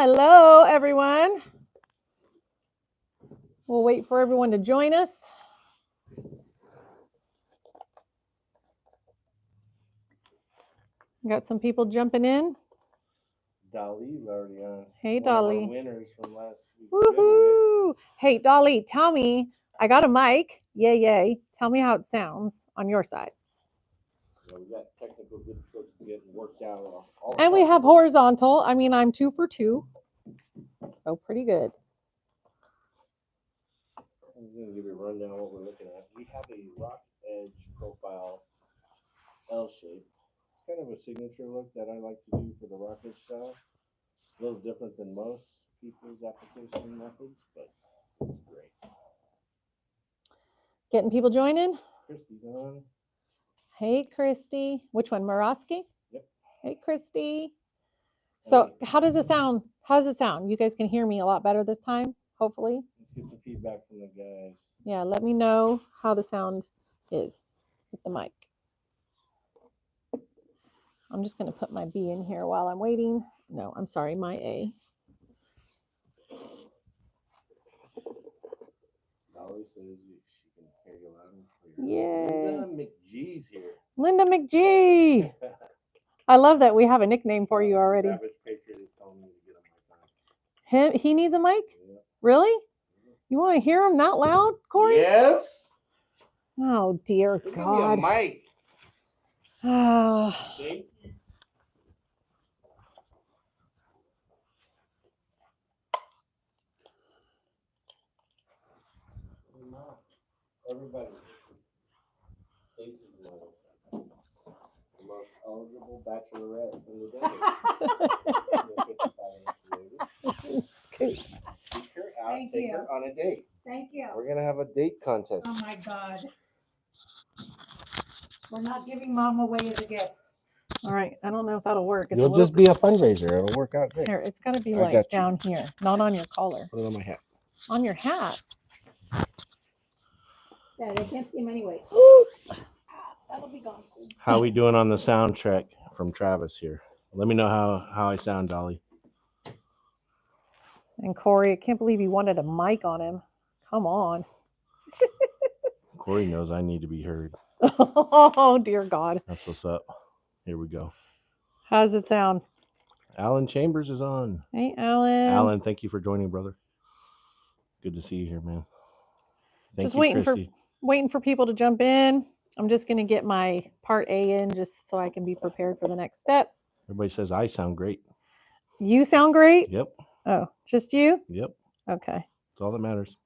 Hello, everyone. We'll wait for everyone to join us. Got some people jumping in. Dolly's already on. Hey, One of Dolly. our winners from last week's Woohoo! Hey, Dolly, tell me, I got a mic. Yay, yay. Tell me how it sounds on your side. Yeah, we got technical difficulties getting worked out. And we have horizontal. I mean, I'm 2 for 2. So pretty good. I'm going to give you a rundown of what we're looking at. We have a rock edge profile L shape. It's kind of a signature look that I like to do for the rock edge style. It's a little different than most people's application methods, but it's great. Getting people joining? Christy's on. Hey, Christy. Which one? Murawski? Yep. Hey, Christy. So how does it sound? How does it sound? You guys can hear me a lot better this time, hopefully. Let's get some feedback from the guys. Yeah, let me know how the sound is with the mic. I'm just going to put my B in here while I'm waiting. No, I'm sorry, my A. Dolly says she can hear you loud and clear. Yay. Linda McGee's here. Linda McGee. I love that we have a nickname for you already. Savage Patriot is telling me to get a mic on. He needs a mic? Yeah. Really? You want to hear him that loud, Corey? Yes. Oh, dear Give God. me a mic. Ah. Thank you. Everybody. Stacy's model. The most eligible bachelorette in the day. Take her out. Take her on a date. Thank you. We're gonna have a date contest. Oh my God. We're not giving Mom away as a gift. All right. I don't know if that'll work. You'll just be a fundraiser. It'll work out great. Here, it's got to be I like got you. down here, not on your collar. Put it on my hat. On your hat. Yeah, they can't see him anyway. That'll be gone soon. How are we doing on the sound check from Travis here? Let me know how I sound, Dolly. And Corey, I can't believe you wanted a mic on him. Come on. Corey knows I need to be heard. Oh, dear God. That's what's up. Here we go. How does it sound? Alan Chambers is on. Hey, Alan. Alan, thank you for joining, brother. Good to see you here, man. Thank Just you, waiting for people to jump in. I'm just going to get my part A in just so I can be prepared for the next step. Everybody says I sound great. You sound great? Yep. Oh, just you? Yep. Okay. That's all that matters.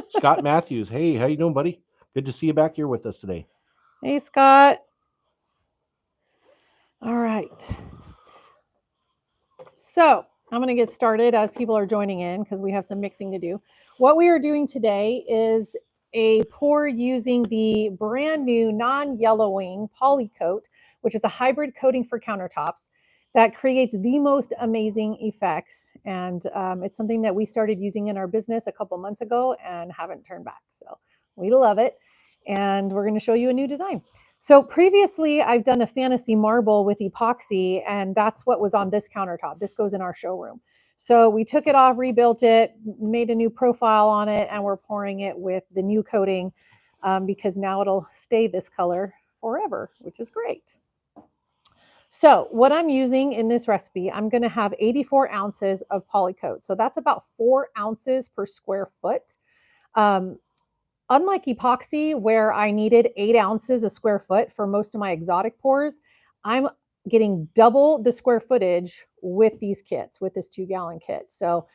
Scott Matthews. Hey, how you doing, buddy? Good to see you back here with us today. Hey, Scott. All right. So I'm going to get started as people are joining in because we have some mixing to do. What we are doing today is a pour using the brand new non-yellowing PolyKote, which is a hybrid coating for countertops that creates the most amazing effects. And it's something that we started using in our business a couple months ago and haven't turned back. So we love it. And we're going to show you a new design. So previously I've done a fantasy marble with epoxy, and that's what was on this countertop. This goes in our showroom. So we took it off, rebuilt it, made a new profile on it, and we're pouring it with the new coating because now it'll stay this color forever, which is great. So what I'm using in this recipe, I'm going to have 84 ounces of PolyKote. So that's about 4 ounces per square foot. Unlike epoxy, where I needed 8 ounces a square foot for most of my exotic pours, I'm getting double the square footage with these kits, with this 2-gallon kit. So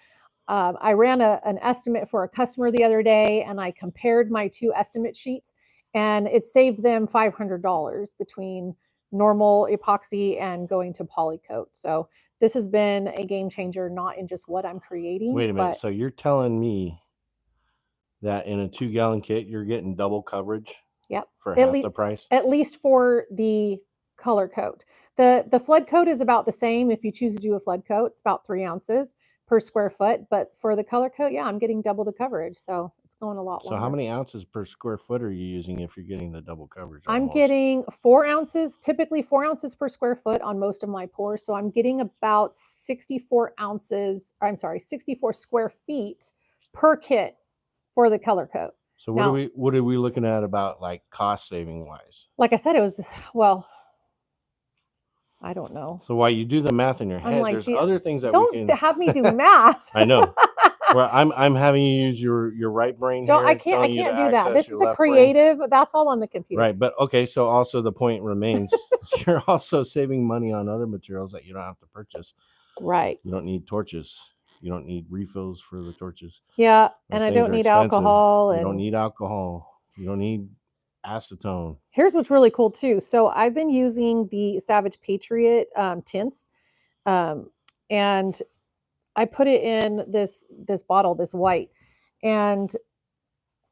I ran an estimate for a customer the other day, and I compared my 2 estimate sheets, and it saved them $500 between normal epoxy and going to PolyKote. So this has been a game changer, not in just what I'm creating. Wait a minute. So you're telling me that in a 2-gallon kit, you're getting double coverage? Yep. For half the price? At least for the color coat. The flood coat is about the same. If you choose to do a flood coat, it's about 3 ounces per square foot. But for the color coat, yeah, I'm getting double the coverage. So it's going a lot So longer. how many ounces per square foot are you using if you're getting the double coverage? I'm almost? getting 4 ounces, typically 4 ounces per square foot on most of my pours. So I'm getting about 64 ounces, I'm sorry, 64 square feet per kit for the color coat. So Now, what are we looking at about like cost saving wise? like I said, it was, well, I don't know. So while you do the math in your I'm head, like, there's other things that we don't can. have me do math. I know. Well, I'm having you use your right brain Don't, here. I can't telling you to do that. access This your is a left brain. creative, that's all on the computer. Right, but okay. So also the point remains, you're also saving money on other materials that you don't have to purchase. Right. You don't need torches. You don't need refills for the torches. Yeah, Those and I things don't are need expensive. alcohol. You don't And need alcohol. You don't need acetone. here's what's really cool too. So I've been using the Savage Patriot tints, and I put it in this bottle, this white, and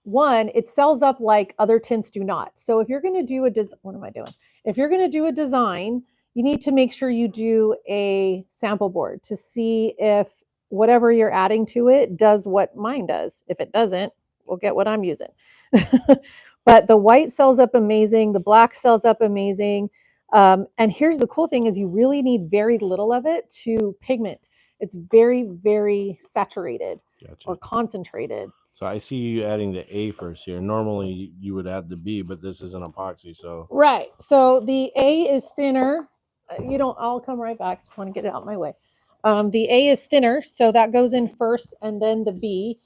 one, it sells up like other tints do not. So if you're going to do what am I doing? If you're going to do a design, you need to make sure you do a sample board to see if whatever you're adding to it does what mine does. If it doesn't, we'll get what I'm using. But the white sells up amazing. The black sells up amazing. And here's the cool thing is you really need very little of it to pigment. It's very, very saturated or concentrated. So I see you adding the A first here. Normally you would add the B, but this is an epoxy. So right. So the A is thinner. I'll come right back. Just want to get it out of my way. The A is thinner, so that goes in first, and then the B.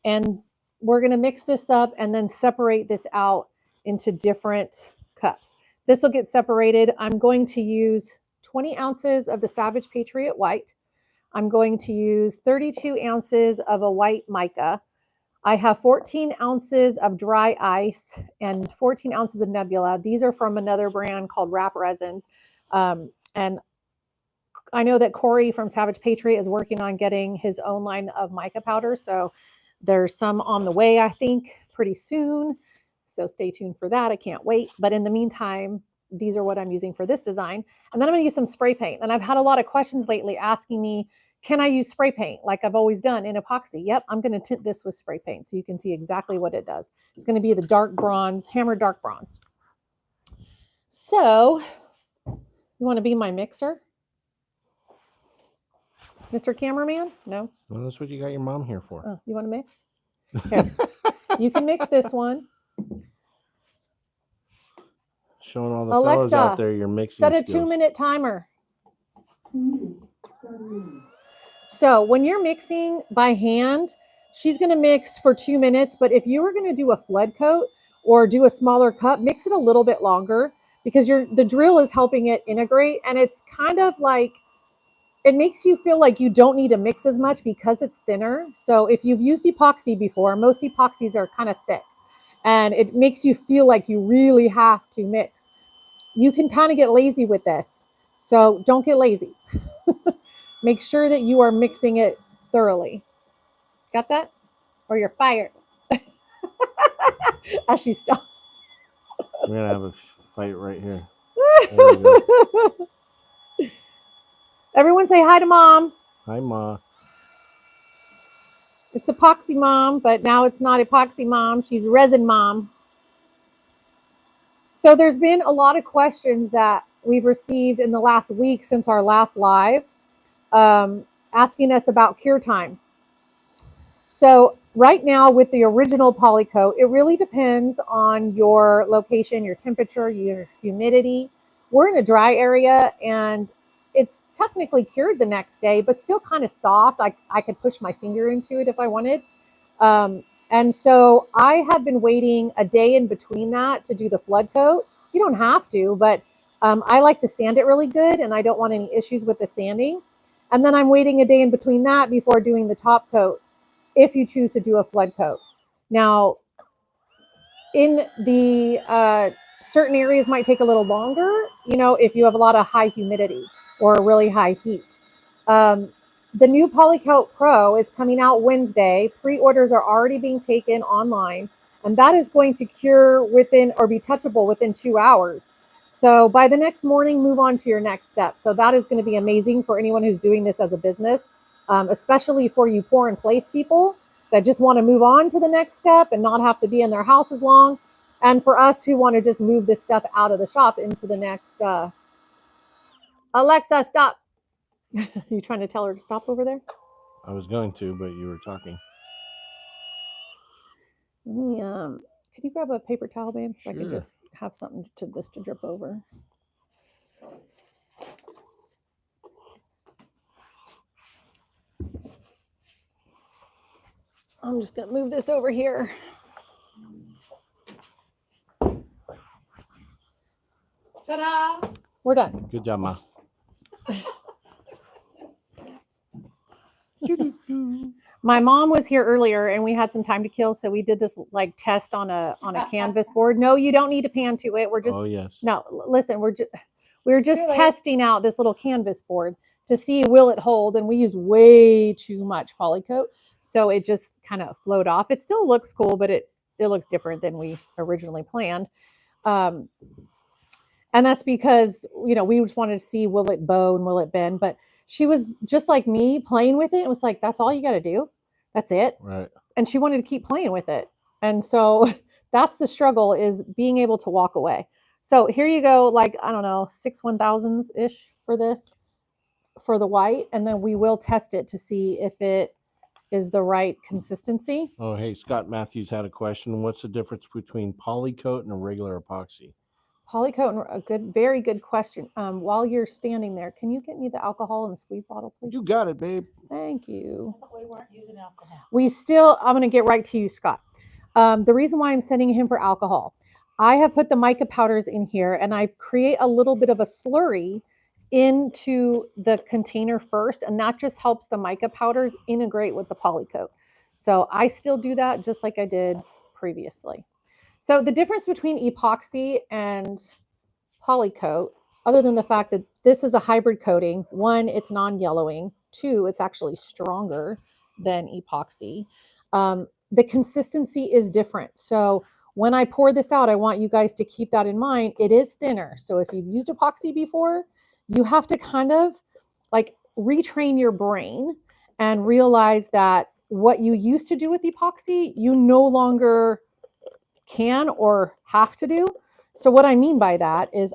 And we're going to mix this up and then separate this out into different cups. This will get separated. I'm going to use 20 ounces of the Savage Patriot White. I'm going to use 32 ounces of a white mica. I have 14 ounces of dry ice and 14 ounces of Nebula. These are from another brand called Resins. And I know that Corey from Savage Patriot is working on getting his own line of mica powder. So there's some on the way, I think, pretty soon. So stay tuned for that. I can't wait. But in the meantime, these are what I'm using for this design. And then I'm going to use some spray paint. And I've had a lot of questions lately asking me, can I use spray paint like I've always done in epoxy? Yep, I'm going to tint this with spray paint so you can see exactly what it does. It's going to be the dark bronze, hammered dark bronze. So you want to be my mixer? Mr. Cameraman? No? Well, that's what you got your mom here for. Oh, you want to mix? Here. You can mix this one. Showing all the Alexa, fellas out there your mixing set a skills. 2-minute timer. So when you're mixing by hand, she's going to mix for 2 minutes. But if you were going to do a flood coat or do a smaller cup, mix it a little bit longer because the drill is helping it integrate. And it's kind of like, it makes you feel like you don't need to mix as much because it's thinner. So if you've used epoxy before, most epoxies are kind of thick and it makes you feel like you really have to mix. You can kind of get lazy with this. So don't get lazy. Make sure that you are mixing it thoroughly. Got that? Or you're fired. As she stops. We're going to have a fight right here. Everyone say hi to Mom. Hi, Ma. It's Epoxy Mom, but now it's not Epoxy Mom. She's Resin Mom. So there's been a lot of questions that we've received in the last week since our last live, asking us about cure time. So right now with the original PolyKote, it really depends on your location, your temperature, your humidity. We're in a dry area and it's technically cured the next day, but still kind of soft. I could push my finger into it if I wanted. And so I have been waiting a day in between that to do the flood coat. You don't have to, but I like to sand it really good and I don't want any issues with the sanding. And then I'm waiting a day in between that before doing the top coat if you choose to do a flood coat. Now, in the certain areas might take a little longer, if you have a lot of high humidity or really high heat. The new PolyKote Pro is coming out Wednesday. Pre-orders are already being taken online, and that is going to cure within or be touchable within 2 hours. So by the next morning, move on to your next step. So that is going to be amazing for anyone who's doing this as a business, especially for you pour in place people. that just want to move on to the next step and not have to be in their house as long. And for us who want to just move this stuff out of the shop into the next, Alexa, stop. You trying to tell her to stop over there? I was going to, but you were talking. Yeah. Could you grab a paper towel, babe? So I could Sure. just have something to this to drip over. I'm just gonna move this over here. Ta-da! We're done. Good job, Ma. My mom was here earlier and we had some time to kill, so we did this like test on a canvas board. No, you don't need to pan to it. We're just Oh yes. no. Listen, we're just testing out this little canvas board to see will it hold, and we used way too much PolyKote, so it just kind of flowed off. It still looks cool, but it looks different than we originally planned. And that's because, you know, we just wanted to see, will it bow and will it bend? But she was just like me playing with it. It was like, that's all you got to do. That's it. Right. And she wanted to keep playing with it. And so that's the struggle, is being able to walk away. So here you go, like, I don't know, 6 1,000s-ish for this, for the white. And then we will test it to see if it is the right consistency. Oh, hey, Scott Matthews had a question. What's the difference between PolyKote and a regular epoxy? PolyKote, a good, very good question. While you're standing there, can you get me the alcohol in the squeeze bottle, please? You got it, babe. Thank you. We weren't using alcohol. I'm going to get right to you, Scott. The reason why I'm sending him for alcohol, I have put the mica powders in here and I create a little bit of a slurry into the container first, and that just helps the mica powders integrate with the PolyKote. So I still do that just like I did previously. So the difference between epoxy and PolyKote, other than the fact that this is a hybrid coating, one, it's non-yellowing, two, it's actually stronger than epoxy. The consistency is different. So when I pour this out, I want you guys to keep that in mind. It is thinner. So if you've used epoxy before, you have to kind of like retrain your brain and realize that what you used to do with epoxy, you no longer can or have to do. So what I mean by that is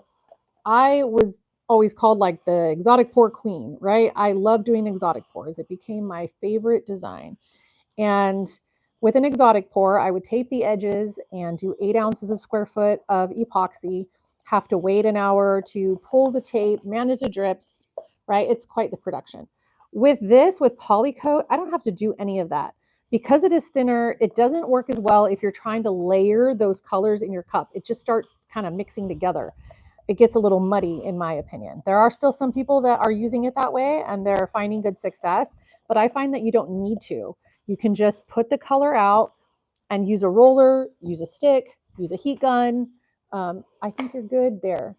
I was always called like the exotic pour queen, right? I love doing exotic pours. It became my favorite design. And with an exotic pour, I would tape the edges and do 8 ounces a square foot of epoxy, have to wait an hour to pull the tape, manage the drips, right? It's quite the production. With this, with PolyKote, I don't have to do any of that. Because it is thinner, it doesn't work as well if you're trying to layer those colors in your cup. It just starts kind of mixing together. It gets a little muddy, in my opinion. There are still some people that are using it that way and they're finding good success, but I find that you don't need to. You can just put the color out and use a roller, use a stick, use a heat gun. I think you're good there.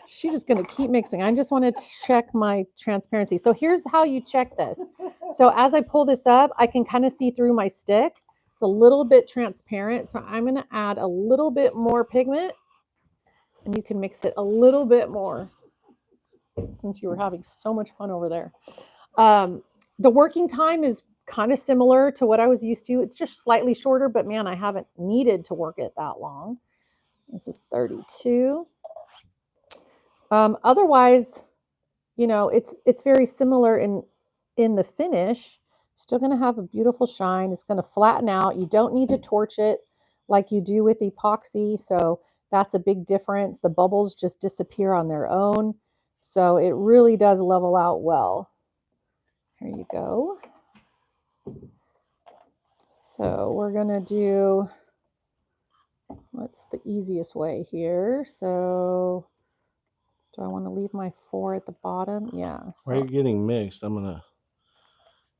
She's just going to keep mixing. I just want to check my transparency. So here's how you check this. So as I pull this up, I can kind of see through my stick. It's a little bit transparent. So I'm going to add a little bit more pigment, and you can mix it a little bit more since you were having so much fun over there. The working time is kind of similar to what I was used to. It's just slightly shorter, but man, I haven't needed to work it that long. This is 32. Otherwise, you know, it's very similar in the finish. Still going to have a beautiful shine. It's going to flatten out. You don't need to torch it like you do with epoxy. So that's a big difference. The bubbles just disappear on their own. So it really does level out well. Here you go. So we're going to do, what's the easiest way here? So do I want to leave my 4 at the bottom? Yeah. So. While you're getting mixed, I'm going to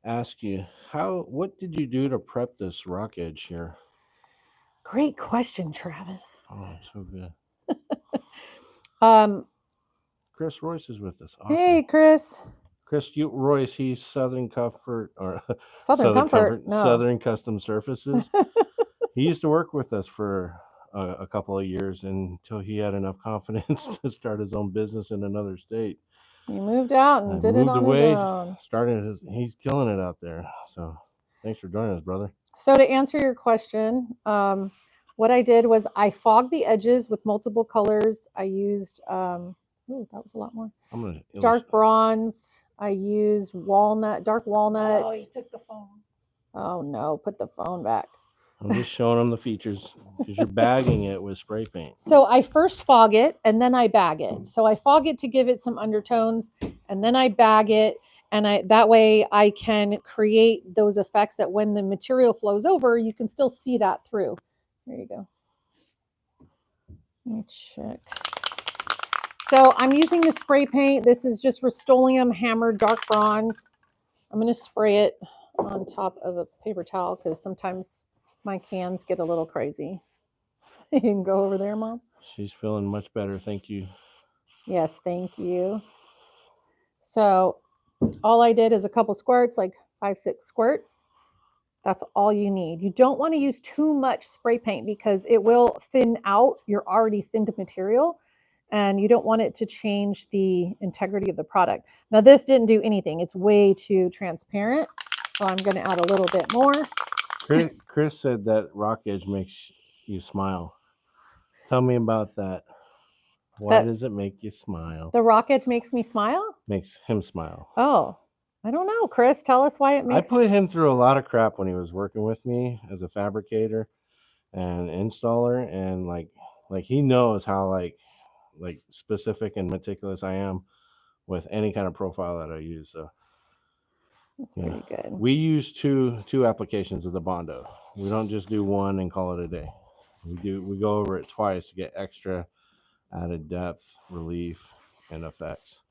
ask you, what did you do to prep this rock edge here? Great question, Travis. Oh, so good. Chris Royce is with us. Awesome. Hey, Chris. Royce, he's Southern Comfort or Southern Comfort. No. Southern Custom Surfaces. He used to work with us for a couple of years until he had enough confidence to start his own business in another state. He moved out and did it moved on away, his own. he's killing it out there. So thanks for joining us, brother. So to answer your question, what I did was I fogged the edges with multiple colors. I used, ooh, that was a lot more. I'm gonna Dark bronze. I used walnut, dark walnut. Oh, he took the phone. Oh no, put the phone back. I'm just showing them the features because you're bagging it with spray paint. So I first fog it and then I bag it. So I fog it to give it some undertones and then I bag it. And that way I can create those effects that when the material flows over, you can still see that through. There you go. Let me check. So I'm using the spray paint. This is just Rust-Oleum hammered dark bronze. I'm going to spray it on top of a paper towel because sometimes my cans get a little crazy. You can go over there, Mom. She's feeling much better. Thank you. Yes, thank you. So all I did is a couple squirts, like 5-6 squirts. That's all you need. You don't want to use too much spray paint because it will thin out your already thinned material and you don't want it to change the integrity of the product. Now this didn't do anything. It's way too transparent. So I'm going to add a little bit more. Chris said that rock edge makes you smile. Tell me about that. Why does it make you smile? The rock edge makes me smile? Makes him smile. Oh, I don't know. Chris, tell us why it makes... I put him through a lot of crap when he was working with me as a fabricator and installer, and like he knows how like specific and meticulous I am with any kind of profile that I use. So that's pretty good. We use two applications of the Bondo. We don't just do one and call it a day. We go over it twice to get extra added depth, relief, and effects.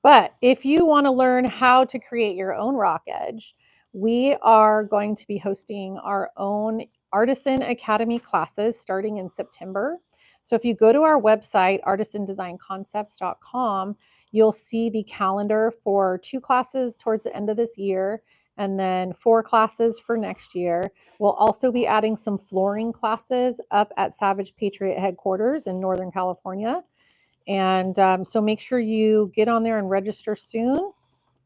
But if you want to learn how to create your own rock edge, we are going to be hosting our own Artisan Academy classes starting in September. So if you go to our website, artisandesignconcepts.com, you'll see the calendar for 2 classes towards the end of this year and then 4 classes for next year. We'll also be adding some flooring classes up at Savage Patriot headquarters in Northern California. And so make sure you get on there and register soon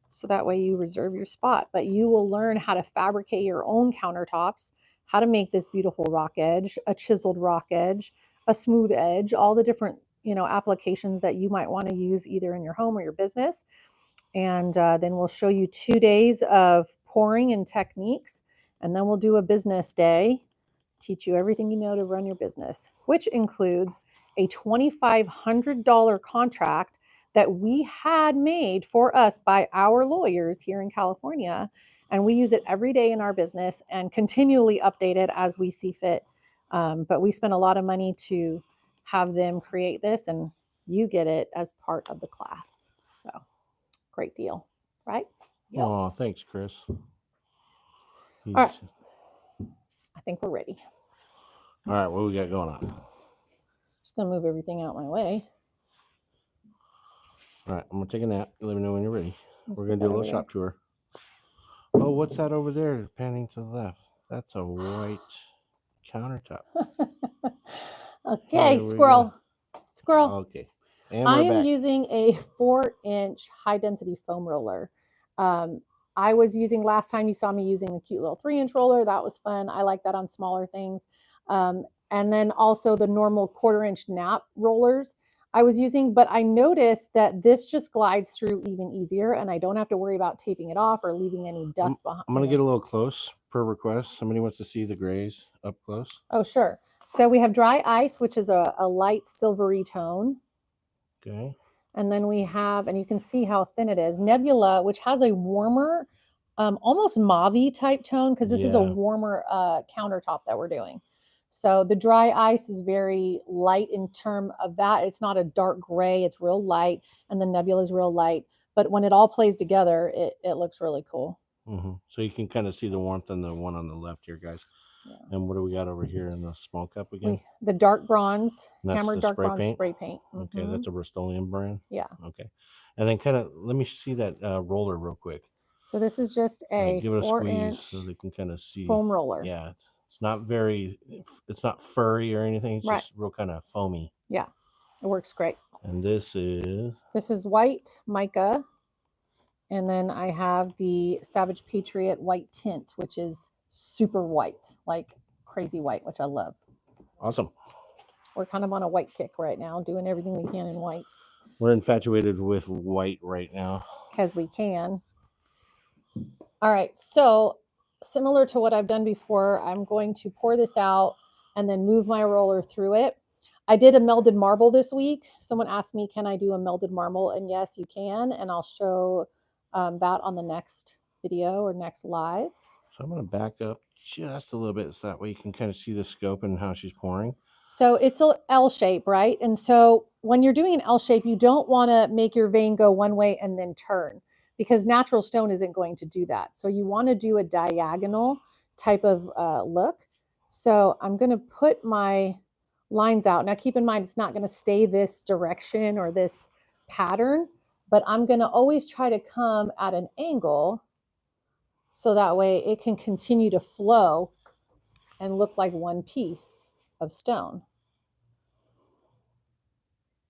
so that way you reserve your spot. But you will learn how to fabricate your own countertops, how to make this beautiful rock edge, a chiseled rock edge, a smooth edge, all the different applications that you might want to use either in your home or your business. And then we'll show you 2 days of pouring and techniques. And then we'll do a business day, teach you everything you know to run your business, which includes a $2,500 contract that we had made for us by our lawyers here in California. And we use it every day in our business and continually update it as we see fit. But we spent a lot of money to have them create this, and you get it as part of the class. So great deal, right? Yep. Oh, thanks, Chris. All right. I think we're ready. All right, what we got going on? Just gonna move everything out my way. All right, I'm gonna take a nap. Let me know when you're ready. Let's We're put gonna do a that little over shop tour. Oh, what's that over there? Panning to the left. That's a white countertop. Okay, squirrel. Squirrel. Okay. And I we're am back. using a 4-inch high density foam roller. I was using, last time you saw me using a cute little 3-inch roller. That was fun. I like that on smaller things. And then also the normal 1/4-inch nap rollers I was using, but I noticed that this just glides through even easier and I don't have to worry about taping it off or leaving any dust behind. I'm going to get a little close per request. Somebody wants to see the grays up close. Oh, sure. So we have dry ice, which is a light silvery tone. Okay. And then we have, and you can see how thin it is, Nebula, which has a warmer, almost mauve type tone, because this is a warmer countertop that we're doing. So the dry ice is very light in terms of that. It's not a dark gray, it's real light, and the Nebula is real light. But when it all plays together, it looks really cool. Mm-hmm. So you can kind of see the warmth on the one on the left here, guys. Yeah. And what do we got over here in the small cup again? The dark bronze, hammered dark bronze spray paint. Mm-hmm. Okay, that's a Rust-Oleum brand. Yeah. Okay. And then kind of, let me see that roller real quick. So this is just a 4-inch so they can kind of see foam roller. Yeah. It's not furry or anything. It's just real kind of foamy. Yeah. It works great. And this is white mica. And then I have the Savage Patriot white tint, which is super white, like crazy white, which I love. awesome. We're kind of on a white kick right now, doing everything we can in whites. We're infatuated with white right now. Because we can. All right, so similar to what I've done before, I'm going to pour this out and then move my roller through it. I did a melded marble this week. Someone asked me, can I do a melded marble? And yes, you can. And I'll show that on the next video or next live. So I'm going to back up just a little bit so that way you can kind of see the scope and how she's pouring. So it's an L shape, right? And so when you're doing an L shape, you don't want to make your vein go one way and then turn, because natural stone isn't going to do that. So you want to do a diagonal type of look. So I'm going to put my lines out. Now keep in mind, it's not going to stay this direction or this pattern, but I'm going to always try to come at an angle so that way it can continue to flow and look like one piece of stone,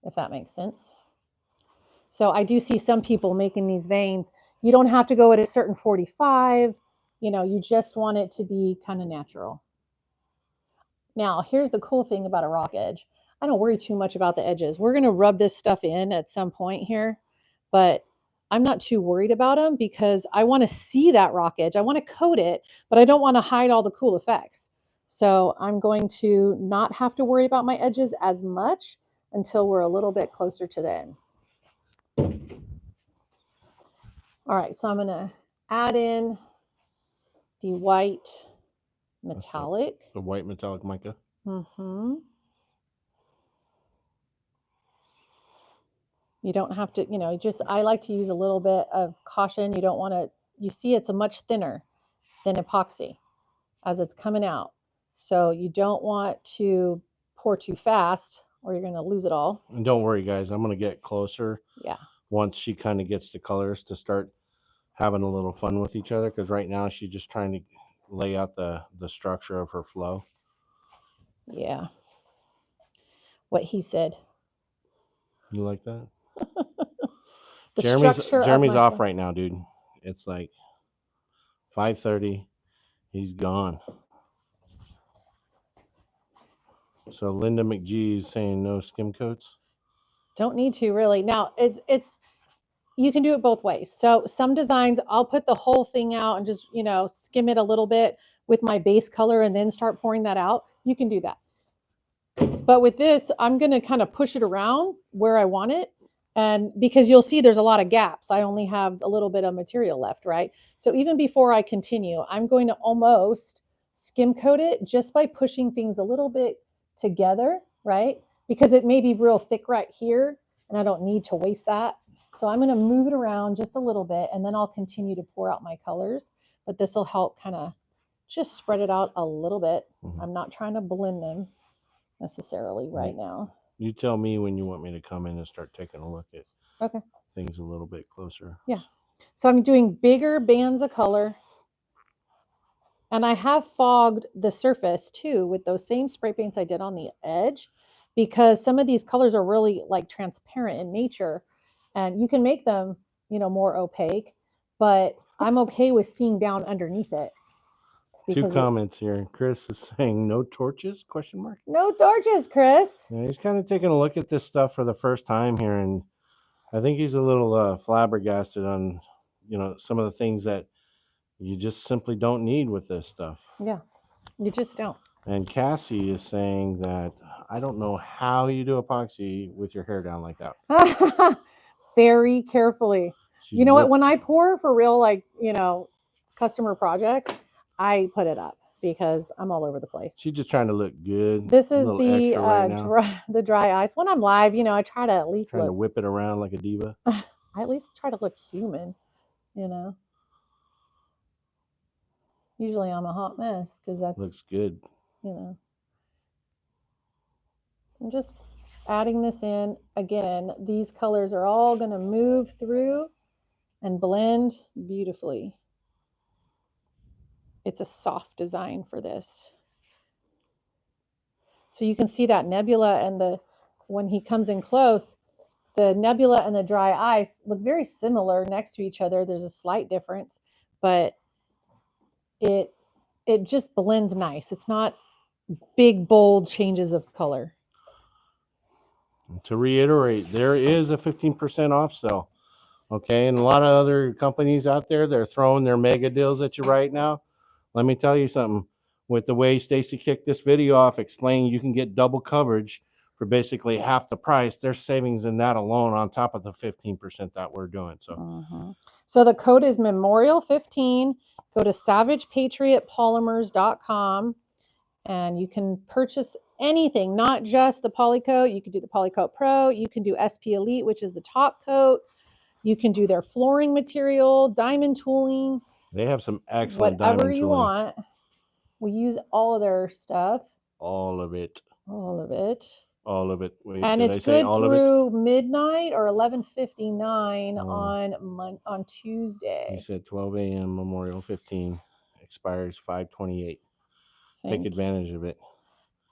if that makes sense. So I do see some people making these veins. You don't have to go at a certain 45, you just want it to be kind of natural. Now, here's the cool thing about a rock edge. I don't worry too much about the edges. We're going to rub this stuff in at some point here, but I'm not too worried about them because I want to see that rock edge. I want to coat it, but I don't want to hide all the cool effects. So I'm going to not have to worry about my edges as much until we're a little bit closer to the end. All right, so I'm going to add in the white metallic. The white metallic mica. Mm-hmm. You don't have to, I like to use a little bit of caution. You don't want to, you see it's a much thinner than epoxy as it's coming out. So you don't want to pour too fast or you're going to lose it all. And don't worry, guys, I'm going to get closer. Yeah. Once she kind of gets the colors to start having a little fun with each other, because right now she's just trying to lay out the structure of her flow. Yeah. What he said. You like that? Jeremy's off right now, dude. It's like 5:30. He's gone. So Linda McGee is saying no skim coats. Don't need to really. Now it's you can do it both ways. So some designs I'll put the whole thing out and just, skim it a little bit with my base color and then start pouring that out. You can do that. But with this, I'm going to kind of push it around where I want it. And because you'll see there's a lot of gaps. I only have a little bit of material left, right? So even before I continue, I'm going to almost skim coat it just by pushing things a little bit together, right? Because it may be real thick right here and I don't need to waste that. So I'm going to move it around just a little bit and then I'll continue to pour out my colors. But this will help kind of just spread it out a little bit. Mm-hmm. I'm not trying to blend them necessarily right now. You tell me when you want me to come in and start taking a look at things a little bit closer. Yeah. So I'm doing bigger bands of color. And I have fogged the surface too with those same spray paints I did on the edge, because some of these colors are really like transparent in nature and you can make them, more opaque, but I'm okay with seeing down underneath it. Two comments here. Chris is saying no torches, ? No torches, Chris. Yeah, he's kind of taking a look at this stuff for the first time here. And I think he's a little flabbergasted on, some of the things that you just simply don't need with this stuff. Yeah, you just don't. And Cassie is saying that I don't know how you do epoxy with your hair down like that. Very carefully. You know what? When I pour for real, customer projects, I put it up because I'm all over the place. She's just trying to look good. This is the dry ice. When I'm live, I try to at least to whip it around like a diva. I at least try to look human, Usually I'm a hot mess because that's looks good. I'm just adding this in. Again, these colors are all going to move through and blend beautifully. It's a soft design for this. So you can see that nebula and when he comes in close, the nebula and the dry ice look very similar next to each other. There's a slight difference, but it just blends nice. It's not big, bold changes of color. To reiterate, there is a 15% off sale. Okay, and a lot of other companies out there, they're throwing their mega deals at you right now. Let me tell you something. With the way Stacy kicked this video off explaining you can get double coverage for basically half the price, there's savings in that alone on top of the 15% that we're doing. So, So the code is Memorial15. Go to SavagePatriotPolymers.com and you can purchase anything, not just the PolyKote. You can do the PolyKote Pro. You can do SP Elite, which is the top coat. You can do their flooring material, diamond tooling. They have some excellent diamond whatever you tooling. want. We use all of their stuff. All of it. All of it. All of it. Wait, and did it's I say good all through midnight or 11:59 Oh. on Tuesday. You said 12 a.m. Memorial 15 expires 5/28. Take advantage of it.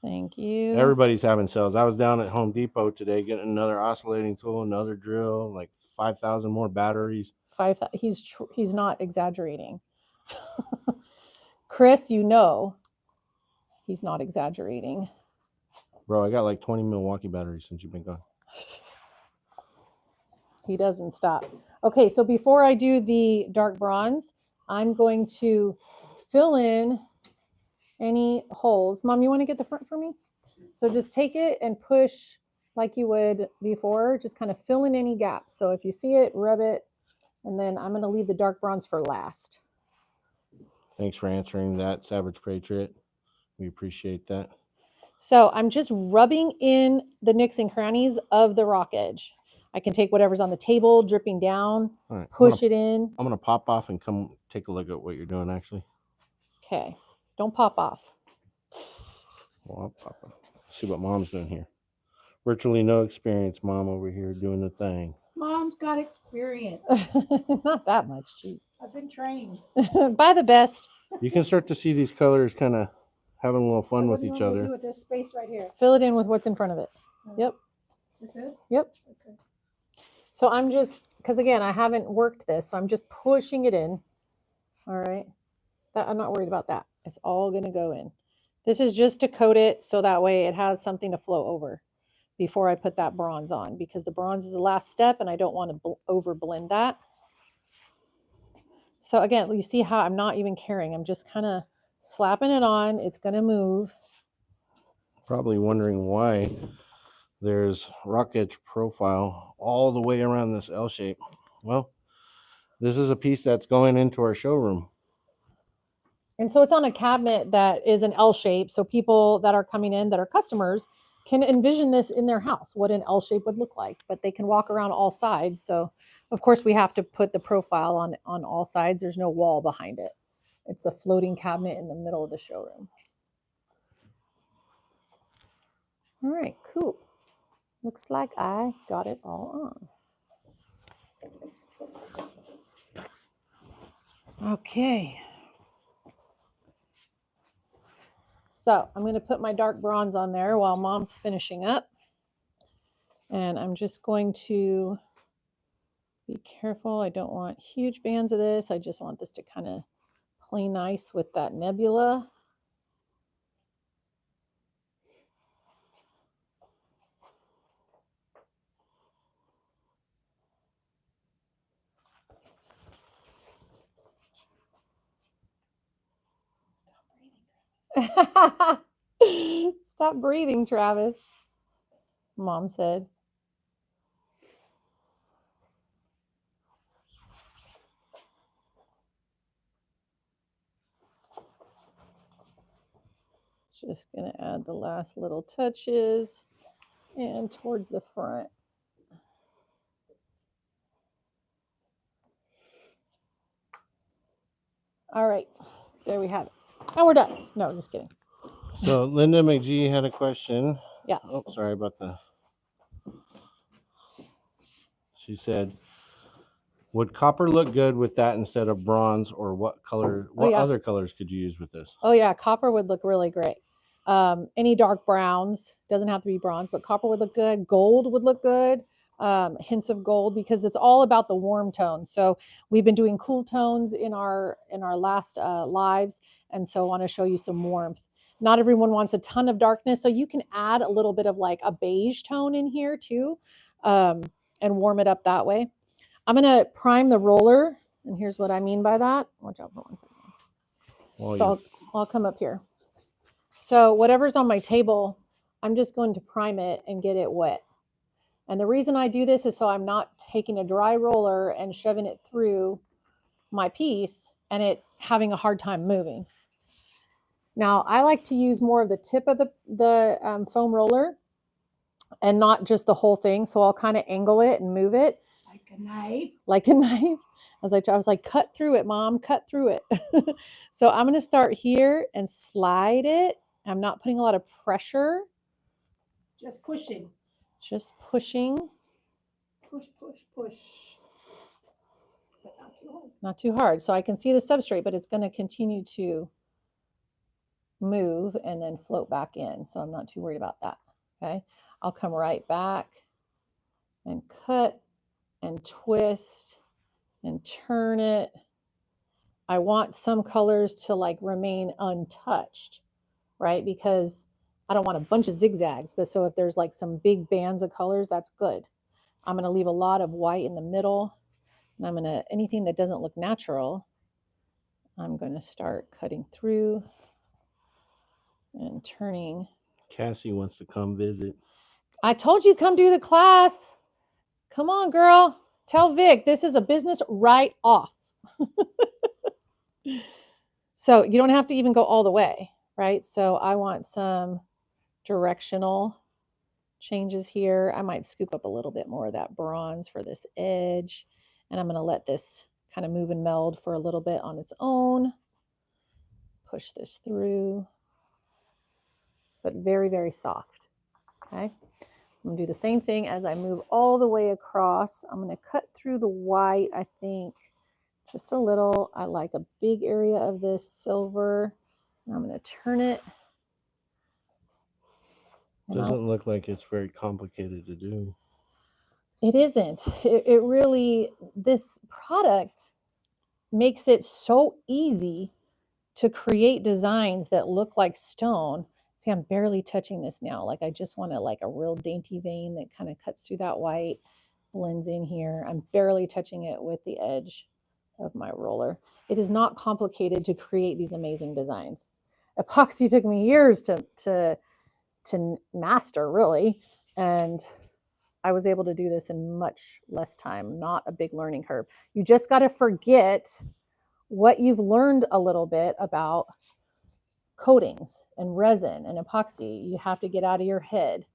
Thank you. Everybody's having sales. I was down at Home Depot today getting another oscillating tool, another drill, like 5,000 more batteries. He's not exaggerating. Chris, you know he's not exaggerating. Bro, I got like 20 Milwaukee batteries since you've been gone. He doesn't stop. Okay, so before I do the dark bronze, I'm going to fill in any holes. Mom, you want to get the front for me? So just take it and push like you would before, just kind of fill in any gaps. So if you see it, rub it, and then I'm going to leave the dark bronze for last. Thanks for answering that, Savage Patriot. We appreciate that. So I'm just rubbing in the nicks and crannies of the rock edge. I can take whatever's on the table, dripping down, right, push it in. I'm going to pop off and come take a look at what you're doing, actually. Okay. Don't pop off. Well, I'll pop off. See what Mom's doing here. Virtually no experience, Mom over here doing the thing. Mom's got experience. Not that much, jeez. I've been trained. By the best. You can start to see these colors kind of having a little fun with each other. What do with this space right here? Fill it in with what's in front of it. Yep. This is? Yep. Okay. So I'm just, because again, I haven't worked this, so I'm just pushing it in. All right. I'm not worried about that. It's all going to go in. This is just to coat it so that way it has something to flow over before I put that bronze on, because the bronze is the last step and I don't want to over blend that. So again, you see how I'm not even caring. I'm just kind of slapping it on. It's going to move. Probably wondering why there's rock edge profile all the way around this L shape. Well, this is a piece that's going into our showroom. And so it's on a cabinet that is an L shape. So people that are coming in that are customers can envision this in their house, what an L shape would look like, but they can walk around all sides. So of course we have to put the profile on all sides. There's no wall behind it. It's a floating cabinet in the middle of the showroom. All right, cool. Looks like I got it all on. Okay. So I'm going to put my dark bronze on there while Mom's finishing up. And I'm just going to be careful. I don't want huge bands of this. I just want this to kind of play nice with that nebula. Stop breathing, Travis, Mom said. Just going to add the last little touches and towards the front. All right, there we have it. And we're done. No, just kidding. So Linda McGee had a question. Yeah. Oh, sorry about that. She said, would copper look good with that instead of bronze, or what color, other colors could you use with this? Oh yeah, copper would look really great. Any dark browns, doesn't have to be bronze, but copper would look good. Gold would look good. hints of gold, because it's all about the warm tones. So we've been doing cool tones in our last lives, and so I want to show you some warmth. Not everyone wants a ton of darkness, so you can add a little bit of like a beige tone in here too, and warm it up that way. I'm going to prime the roller, and here's what I mean by that. Watch out for 1 second. So I'll come up here. So whatever's on my table, I'm just going to prime it and get it wet. And the reason I do this is so I'm not taking a dry roller and shoving it through my piece and it having a hard time moving. Now, I like to use more of the tip of the foam roller and not just the whole thing. So I'll kind of angle it and move it. Like a knife. Like a knife. I was like, cut through it, Mom, cut through it. So I'm going to start here and slide it. I'm not putting a lot of pressure. Just pushing. Just pushing. Push, push, push. But not too hard. Not too hard. So I can see the substrate, but it's going to continue to move and then float back in. So I'm not too worried about that. Okay. I'll come right back and cut and twist and turn it. I want some colors to like remain untouched, right? Because I don't want a bunch of zigzags, but so if there's like some big bands of colors, that's good. I'm going to leave a lot of white in the middle, and I'm going to, anything that doesn't look natural, I'm going to start cutting through and turning. Cassie wants to come visit. I told you come do the class. Come on, girl. Tell Vic this is a business write-off. So you don't have to even go all the way, right? So I want some directional changes here. I might scoop up a little bit more of that bronze for this edge. And I'm going to let this kind of move and meld for a little bit on its own. Push this through. But very, very soft. Okay. I'm going to do the same thing as I move all the way across. I'm going to cut through the white, I think, just a little. I like a big area of this silver. And I'm going to turn it. Doesn't look like it's very complicated to do. It isn't. It really, this product makes it so easy to create designs that look like stone. See, I'm barely touching this now. Like I just want to like a real dainty vein that kind of cuts through that white, blends in here. I'm barely touching it with the edge of my roller. It is not complicated to create these amazing designs. Epoxy took me years to master, really. And I was able to do this in much less time, not a big learning curve. You just got to forget what you've learned a little bit about coatings and resin and epoxy. You have to get out of your head.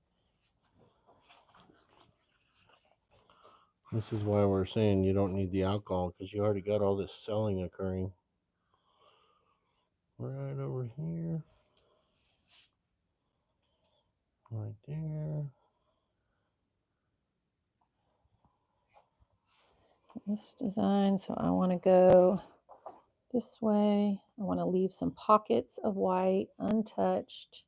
This is why we're saying you don't need the alcohol, because you already got all this selling occurring. Right over here. Right there. This design, so I want to go this way. I want to leave some pockets of white untouched.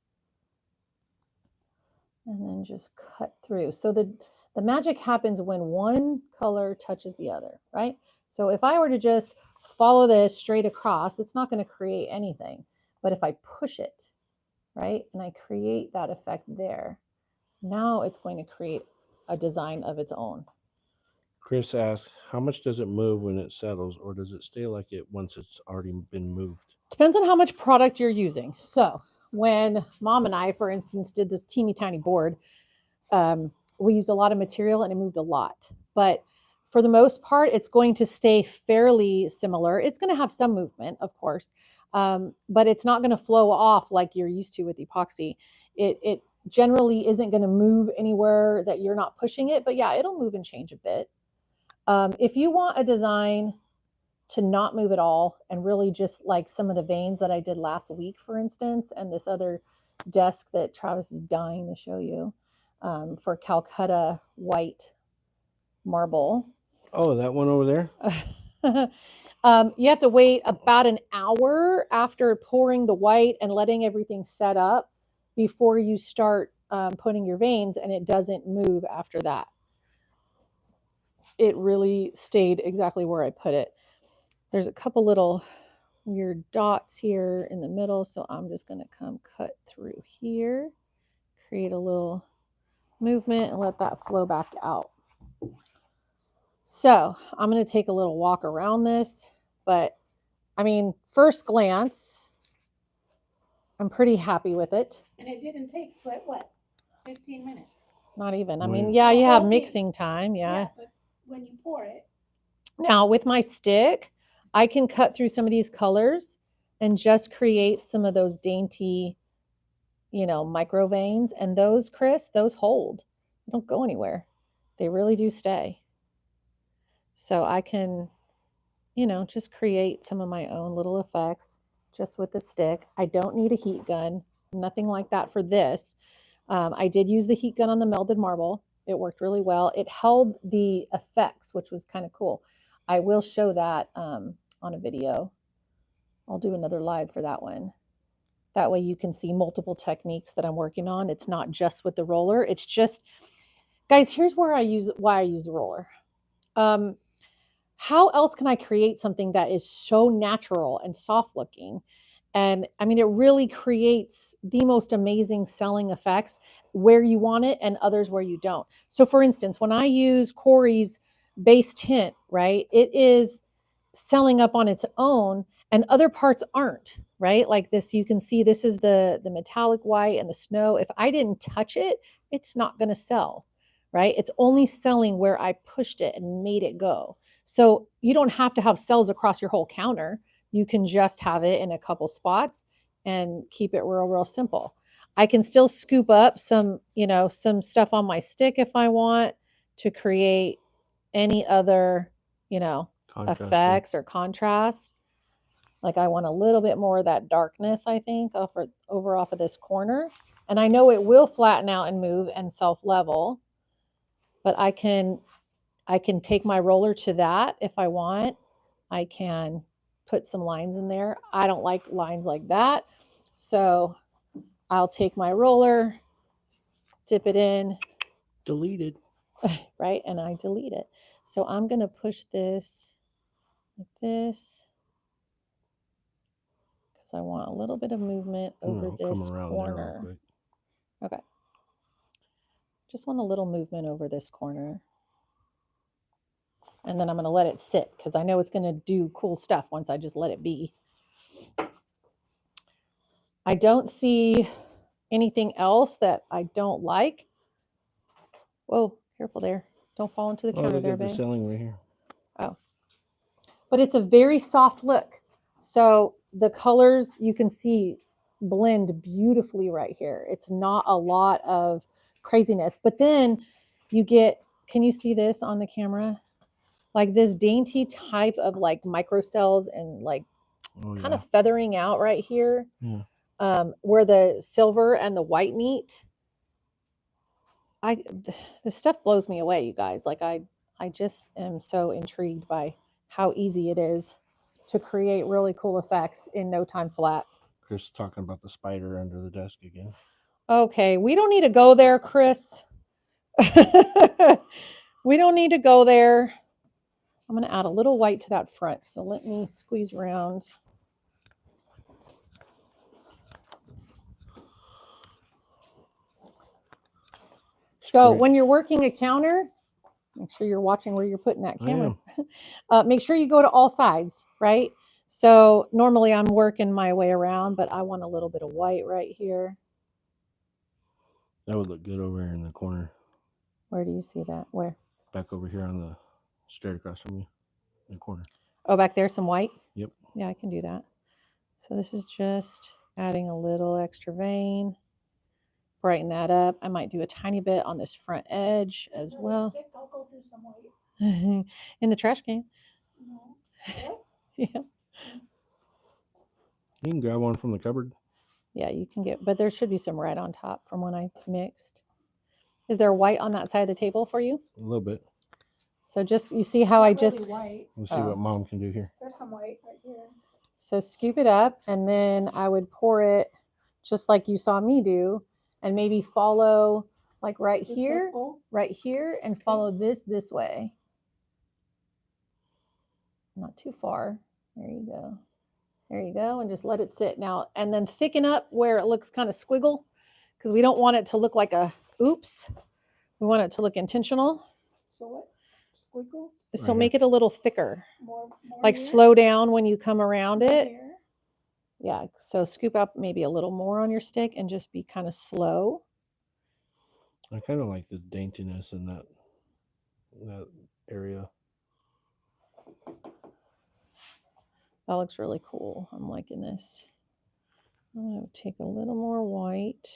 And then just cut through. So the magic happens when one color touches the other, right? So if I were to just follow this straight across, it's not going to create anything. But if I push it, right, and I create that effect there, now it's going to create a design of its own. Chris asks, how much does it move when it settles, or does it stay like it once it's already been moved? Depends on how much product you're using. When Mom and I, for instance, did this teeny tiny board, we used a lot of material and it moved a lot. But for the most part, it's going to stay fairly similar. It's going to have some movement, of course, but it's not going to flow off like you're used to with epoxy. It generally isn't going to move anywhere that you're not pushing it, but yeah, it'll move and change a bit. If you want a design to not move at all and really just like some of the veins that I did last week, for instance, and this other desk that Travis is dying to show you for Calcutta white marble. Oh, that one over there? You have to wait about an hour after pouring the white and letting everything set up before you start putting your veins, and it doesn't move after that. it really stayed exactly where I put it. There's a couple little weird dots here in the middle, so I'm just going to come cut through here, create a little movement, and let that flow back out. So I'm going to take a little walk around this, but I mean, first glance, I'm pretty happy with it. And it didn't take, but what, 15 minutes? Not even. I Right. mean, yeah, you The have whole thing. mixing time. Yeah. But when you pour it, Now with my stick, I can cut through some of these colors and just create some of those dainty, you know, micro veins. And those, Chris, those hold. They don't go anywhere. They really do stay. So I can, you know, just create some of my own little effects just with the stick. I don't need a heat gun, nothing like that for this. I did use the heat gun on the melted marble. It worked really well. It held the effects, which was kind of cool. I will show that on a video. I'll do another live for that one. That way you can see multiple techniques that I'm working on. It's not just with the roller. It's just, guys, here's why I use the roller. How else can I create something that is so natural and soft looking? And I mean, it really creates the most amazing selling effects where you want it and others where you don't. So for instance, when I use Corey's base tint, right, it is selling up on its own and other parts aren't, right? Like this, you can see this is the metallic white and the snow. If I didn't touch it, it's not going to sell, right? It's only selling where I pushed it and made it go. So you don't have to have cells across your whole counter. You can just have it in a couple spots and keep it real simple. I can still scoop up some, you know, some stuff on my stick if I want to create any other, you know, effects or contrast. Like I want a little bit more of that darkness, I think, over off of this corner. And I know it will flatten out and move and self-level, but I can take my roller to that if I want. I can put some lines in there. I don't like lines like that. So I'll take my roller, dip it in. Deleted. Right? And I delete it. So I'm going to push this like this because I want a little bit of movement over this corner. Okay. Just want a little movement over this corner. And then I'm going to let it sit because I know it's going to do cool stuff once I just let it be. I don't see anything else that I don't like. Whoa, careful there. Don't fall into the counter there, babe. The selling right here. Oh. But it's a very soft look. So the colors you can see blend beautifully right here. It's not a lot of craziness. But then you get, can you see this on the camera? Like this dainty type of like microcells and like kind of feathering out right here. Yeah. Where the silver and the white meet. This stuff blows me away, you guys. Like I just am so intrigued by how easy it is to create really cool effects in no time flat. Chris is talking about the spider under the desk again. Okay, we don't need to go there, Chris. We don't need to go there. I'm going to add a little white to that front. So let me squeeze around. So when you're working a counter, make sure you're watching where you're putting that camera. Make sure you go to all sides, right? So normally I'm working my way around, but I want a little bit of white right here. That would look good over here in the corner. Where do you see that? Where? Back over here on the straight across from you in the corner. Oh, back there, some white? Yep. Yeah, I can do that. So this is just adding a little extra vein. Brighten that up. I might do a tiny bit on this front edge as well. Stick, I'll go do some white. In the trash can. No. Yeah. You can grab one from the cupboard. Yeah, you can get, but there should be some red on top from when I mixed. Is there white on that side of the table for you? A little bit. So just, you see how I Not really just... white. We'll see what Mom can do here. There's some white right here. So scoop it up and then I would pour it just like you saw me do and maybe follow like right here and follow this way. not too far. There you go. There you go. And just let it sit now. And then thicken up where it looks kind of squiggle, because we don't want it to look like a oops. We want it to look intentional. So what? Squiggles? So Right make it a little thicker. More Like here? slow down when you come around More it. here? Yeah. So scoop up maybe a little more on your stick and just be kind of slow. I kind of like the daintiness in that area. That looks really cool. I'm liking this. I'm going to take a little more white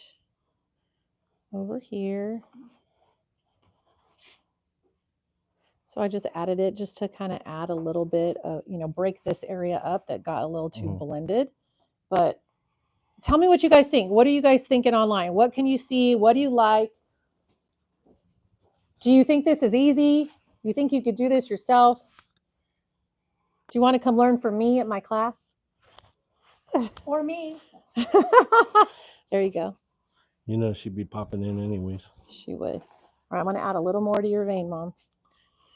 over here. So I just added it just to kind of add a little bit of, break this area up that got a little too blended. But tell me what you guys think. What are you guys thinking online? What can you see? What do you like? Do you think this is easy? Do you think you could do this yourself? Do you want to come learn from me at my class? Or me. There you go. You know she'd be popping in anyways. She would. All right, I'm going to add a little more to your vein, Mom.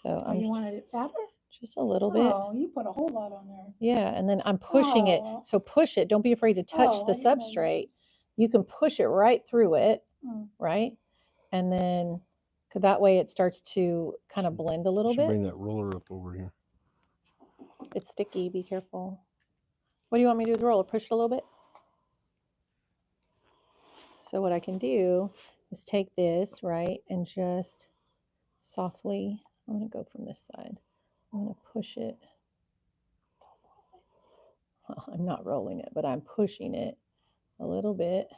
So Oh, you wanted it fatter? just a little bit. Oh, you put a whole lot on there. Yeah, and then I'm pushing it. So push it. Don't be afraid to touch the I didn't know that. substrate. You can push it right through it, Hmm. right? And then that way it starts to kind of blend a little bit. Bring that roller up over here. It's sticky. Be careful. What do you want me to do with the roller? Push it a little bit? So what I can do is take this, right, and just softly, I'm going to go from this side. I'm going to push it. Well, I'm not rolling it, but I'm pushing it a little bit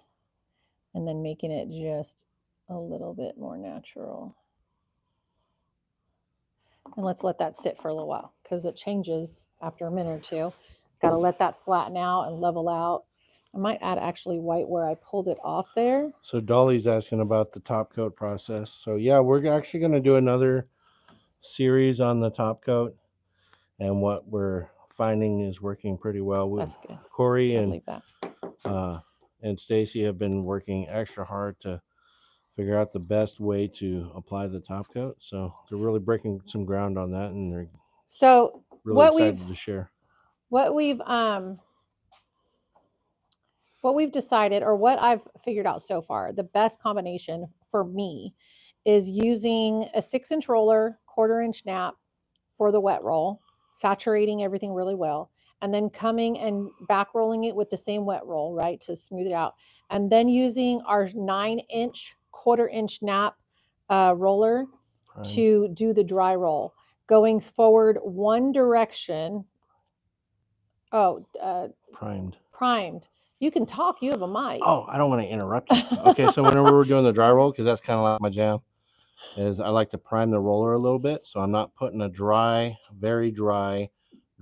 and then making it just a little bit more natural. And let's let that sit for a little while because it changes after a minute or two. Got to let that flatten out and level out. I might add actually white where I pulled it off there. So Dolly's asking about the top coat process. So yeah, we're actually going to do another series on the top coat, and what we're finding is working pretty well. That's good. Corey I believe that. and Stacy have been working extra hard to figure out the best way to apply the top coat. So they're really breaking some ground on that, and they're So really excited to share. What we've decided, or what I've figured out so far, the best combination for me is using a 6-inch roller, 1/4-inch nap for the wet roll, saturating everything really well, and then coming and back rolling it with the same wet roll, right, to smooth it out. And then using our 9-inch, 1/4-inch nap roller to do the dry roll. Going forward one direction. Primed. You can talk. You have a mic. Oh, I don't want to interrupt you. Okay, so whenever we're doing the dry roll, because that's kind of like my jam, is I like to prime the roller a little bit. So I'm not putting a dry, very dry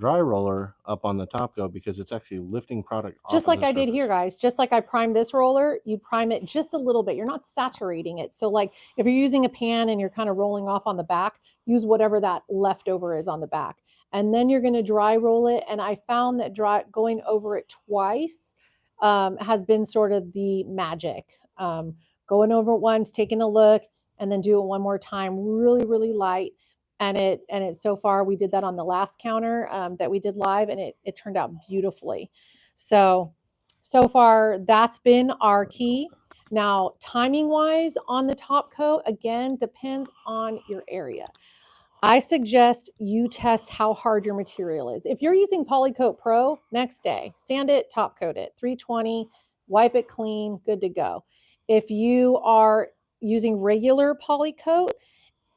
roller up on the top coat because it's actually lifting product off. Just like I did here, guys. Just like I primed this roller, you prime it just a little bit. You're not saturating it. So like if you're using a pan and you're kind of rolling off on the back, use whatever that leftover is on the back. And then you're going to dry roll it. And I found that going over it twice has been sort of the magic. Going over it once, taking a look, and then do it one more time, really, really light. And it so far, we did that on the last counter that we did live, and it turned out beautifully. So far, that's been our key. Now, timing wise on the top coat, again, depends on your area. I suggest you test how hard your material is. If you're using PolyKote Pro, next day, sand it, top coat it, 320, wipe it clean, good to go. If you are using regular PolyKote,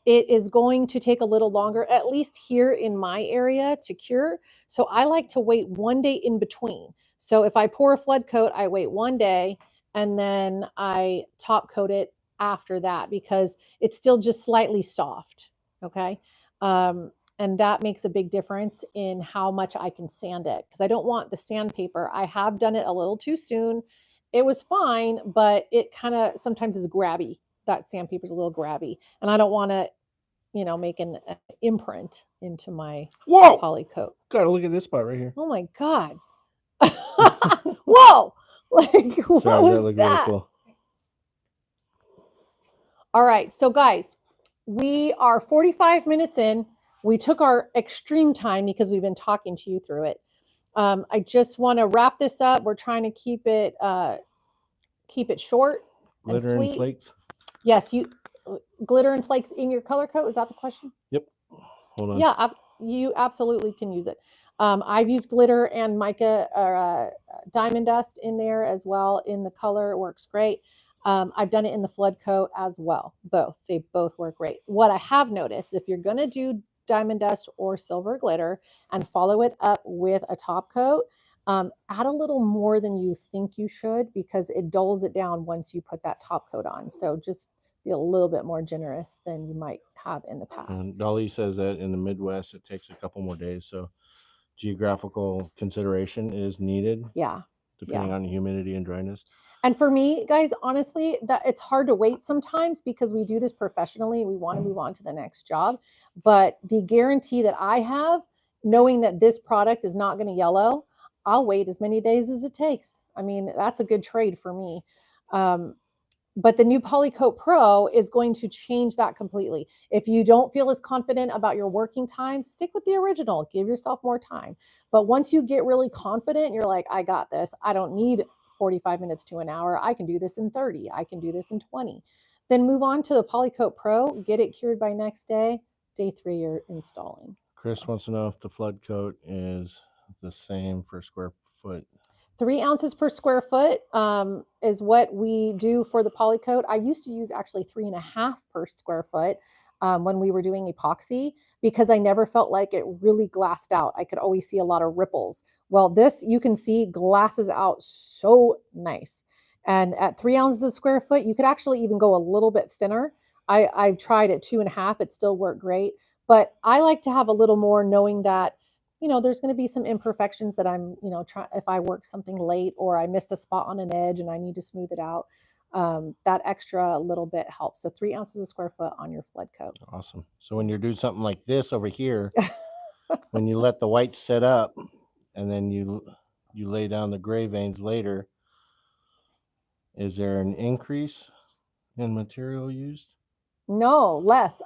it is going to take a little longer, at least here in my area, to cure. So I like to wait one day in between. So if I pour a flood coat, I wait one day and then I top coat it after that because it's still just slightly soft. Okay. And that makes a big difference in how much I can sand it because I don't want the sandpaper. I have done it a little too soon. It was fine, but it kind of sometimes is grabby. That sandpaper is a little grabby, and I don't want to, make an imprint into my PolyKote. Gotta look at this spot right here. Oh my God. Whoa. Like, what was that? Really cool. All right. So guys, we are 45 minutes in. We took our extreme time because we've been talking to you through it. I just want to wrap this up. We're trying to keep it short and Glitter and sweet. flakes. Yes, you glitter and flakes in your color coat. Is that the question? Yep. Hold on. Yeah, you absolutely can use it. I've used glitter and mica or diamond dust in there as well in the color. It works great. I've done it in the flood coat as well. They both work great. What I have noticed, if you're going to do diamond dust or silver glitter and follow it up with a top coat, add a little more than you think you should, because it dulls it down once you put that top coat on. So just be a little bit more generous than you might have in the past. And Dolly says that in the Midwest, it takes a couple more days. So geographical consideration is needed. Yeah. Depending on the humidity and dryness. And for me, guys, honestly, that it's hard to wait sometimes because we do this professionally. We want to move on to the next job. But the guarantee that I have, knowing that this product is not going to yellow, I'll wait as many days as it takes. I mean, that's a good trade for me. But the new PolyKote Pro is going to change that completely. If you don't feel as confident about your working time, stick with the original. Give yourself more time. But once you get really confident, you're like, I got this. I don't need 45 minutes to an hour. I can do this in 30. I can do this in 20. Then move on to the PolyKote Pro. Get it cured by next day. Day 3, you're installing. Chris wants to know if the flood coat is the same for square foot. 3 ounces per square foot is what we do for the PolyKote. I used to use actually 3.5 per square foot when we were doing epoxy, because I never felt like it really glassed out. I could always see a lot of ripples. Well, this, you can see, glasses out so nice. And at 3 ounces a square foot, you could actually even go a little bit thinner. I've tried at 2.5. It still worked great. But I like to have a little more, knowing that there's going to be some imperfections that I'm, if I work something late or I missed a spot on an edge and I need to smooth it out, that extra little bit helps. So 3 ounces a square foot on your flood coat. Awesome. So when you're doing something like this over here, when you let the white set up and then you lay down the gray veins later, is there an increase in material used? No, less.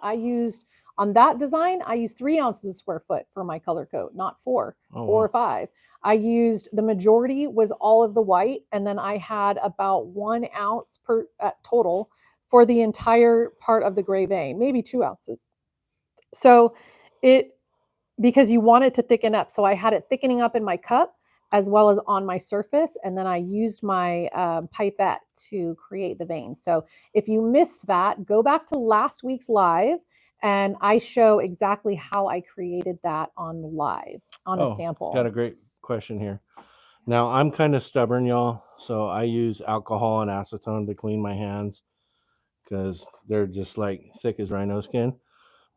On that design, I used 3 ounces a square foot for my color coat, not 4 or 5. I used, the majority was all of the white, and then I had about 1 ounce per total for the entire part of the gray vein, maybe 2 ounces. So because you want it to thicken up. So I had it thickening up in my cup as well as on my surface. And then I used my pipette to create the vein. So if you missed that, go back to last week's live and I show exactly how I created that on live, on a sample. Got a great question here. Now, I'm kind of stubborn, y'all. So I use alcohol and acetone to clean my hands because they're just like thick as rhino skin.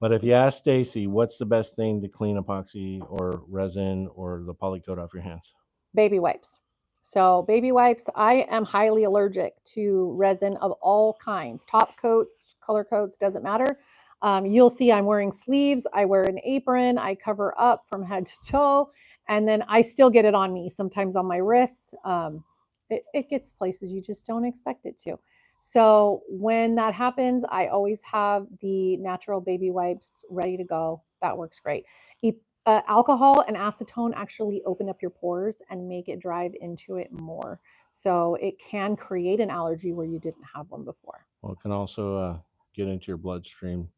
But if you ask Stacy, what's the best thing to clean epoxy or resin or the PolyKote off your hands? Baby wipes. So baby wipes, I am highly allergic to resin of all kinds. Top coats, color coats, doesn't matter. You'll see I'm wearing sleeves. I wear an apron. I cover up from head to toe. And then I still get it on me, sometimes on my wrists. It gets places you just don't expect it to. So when that happens, I always have the natural baby wipes ready to go. That works great. Alcohol and acetone actually open up your pores and make it drive into it more. So it can create an allergy where you didn't have one before. Well, it can also get into your bloodstream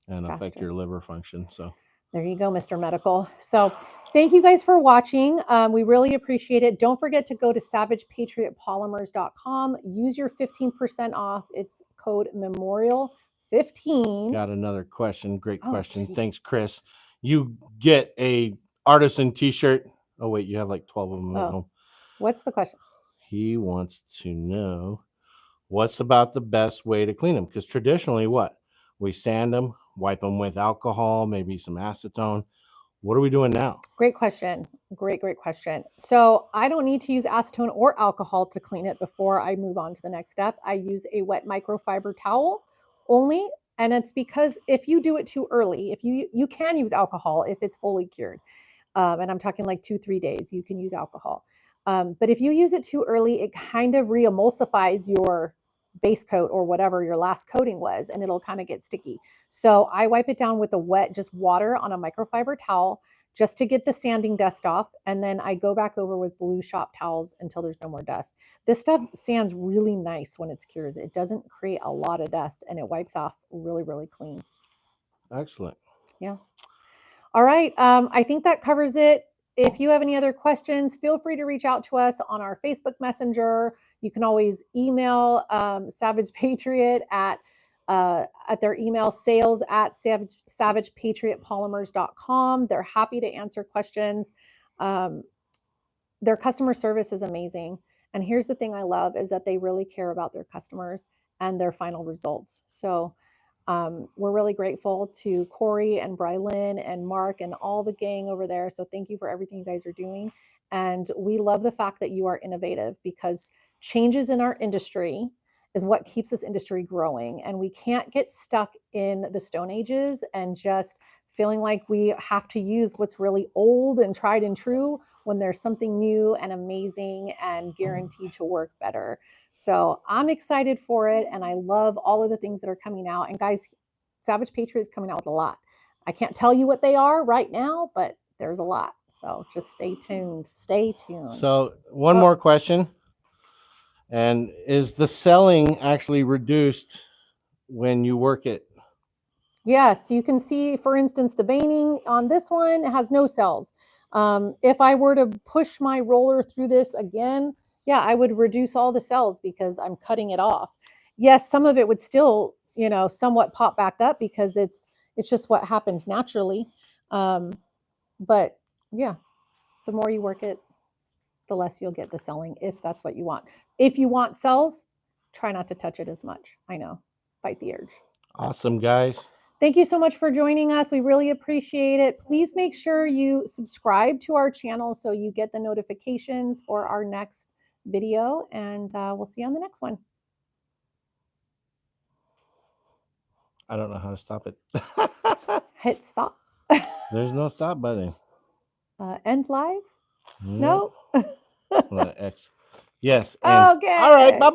and affect your liver function. So there you go, Mr. Medical. So thank you guys for watching. We really appreciate it. Don't forget to go to savagepatriotpolymers.com. Use your 15% off. It's code MEMORIAL15. Got another question. Great question. Geez. Thanks, Chris. You get a Artisan t-shirt. Oh, wait, you have like 12 of them at home. What's the question? He wants to know what's about the best way to clean them. Because traditionally, what? We sand them, wipe them with alcohol, maybe some acetone. What are we doing now? Great question. Great question. So I don't need to use acetone or alcohol to clean it before I move on to the next step. I use a wet microfiber towel only. And it's because if you do it too early, if you can use alcohol if it's fully cured. And I'm talking like 2-3 days, you can use alcohol. But if you use it too early, it kind of re-emulsifies your base coat or whatever your last coating was, and it'll kind of get sticky. So I wipe it down with the wet, just water on a microfiber towel just to get the sanding dust off. And then I go back over with blue shop towels until there's no more dust. This stuff sands really nice when it's cures. It doesn't create a lot of dust and it wipes off really, really clean. Excellent. Yeah. All right. I think that covers it. If you have any other questions, feel free to reach out to us on our Facebook Messenger. You can always email Savage Patriot at their email sales@savagepatriotpolymers.com. They're happy to answer questions. Their customer service is amazing. And here's the thing I love is that they really care about their customers and their final results. So we're really grateful to Corey and Brylin and Mark and all the gang over there. So thank you for everything you guys are doing. And we love the fact that you are innovative, because changes in our industry is what keeps this industry growing. And we can't get stuck in the Stone Ages and just feeling like we have to use what's really old and tried and true when there's something new and amazing and guaranteed to work better. So I'm excited for it, and I love all of the things that are coming out. And guys, Savage Patriot is coming out with a lot. I can't tell you what they are right now, but there's a lot. So just stay tuned. Stay tuned. So one more question. And is the selling actually reduced when you work it? Yes, you can see, for instance, the veining on this one has no cells. If I were to push my roller through this again, yeah, I would reduce all the cells because I'm cutting it off. Yes, some of it would still, somewhat pop back up because it's just what happens naturally. But yeah, the more you work it, the less you'll get the selling, if that's what you want. If you want cells, try not to touch it as much. I know, fight the urge. Awesome, guys. Thank you so much for joining us. We really appreciate it. Please make sure you subscribe to our channel so you get the notifications for our next video, and we'll see you on the next one. I don't know how to stop it. Hit stop. There's no stop button. End live? No. No. X. Yes. And. Okay. All right. Bye-bye.